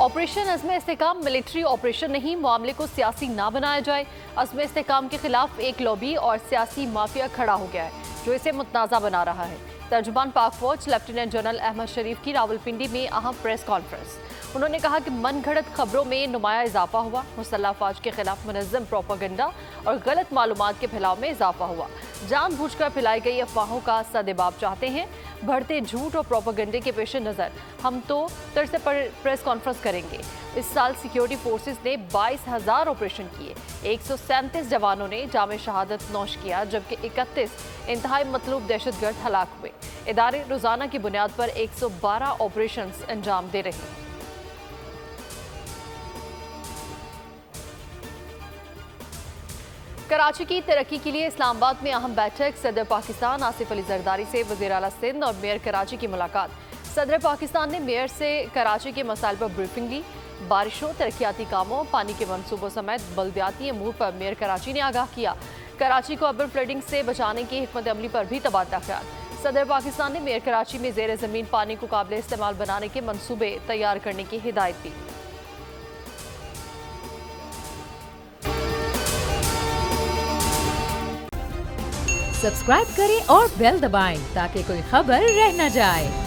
Operation अज़्म इस्तेहकाम military operation नहीं, मामले को सियासी ना बनाया जाए। अज़्म इस्तेहकाम के खिलाफ एक लॉबी और सियासी माफिया खड़ा हो गया है जो इसे मुतनाज़ा बना रहा है। तर्जुमान पाक फौज लेफ्टिनेंट जनरल अहमद शरीफ की रावलपिंडी में अहम प्रेस कॉन्फ्रेंस। उन्होंने कहा कि मन घड़त खबरों में नुमाया इजाफा हुआ, मुसल्लह अफवाज के खिलाफ मुनज़्ज़म प्रोपेगेंडा और गलत मालूमात के फैलाव में इजाफा हुआ। जानबूझकर फैलाई गई अफवाहों का सदेबाब चाहते हैं। बढ़ते झूठ और प्रोपेगेंडे के पेश नज़र हम तो तरसे पर प्रेस कॉन्फ्रेंस करेंगे। इस साल सिक्योरिटी फोर्सेस ने 22,000 ऑपरेशन किए, 137 जवानों ने जामे शहादत नोश किया, जबकि 31 इंतहाई मतलूब दहशतगर्द हलाक हुए। इदारे रोजाना की बुनियाद पर 112 ऑपरेशन अंजाम दे रहे हैं। कराची की तरक्की के लिए इस्लामाबाद में अहम बैठक। सदर पाकिस्तान आसिफ अली जरदारी से वज़ीर आला सिंध और मेयर कराची की मुलाकात। सदर पाकिस्तान ने मेयर से कराची के मसाइल पर ब्रीफिंग ली। बारिशों, तरक्याती कामों, पानी के मंसूबों समेत बल्दियाती अमूर पर मेयर कराची ने आगाह किया। कराची को अर्बन फ्लडिंग से बचाने की हिकमत अमली पर भी तबादला ख्याल। सदर पाकिस्तान ने मेयर कराची में ज़ेर ज़मीन पानी को काबिल इस्तेमाल बनाने के मंसूबे तैयार करने की हिदायत दी। सब्सक्राइब करें और बेल दबाएं ताकि कोई खबर रह न जाए।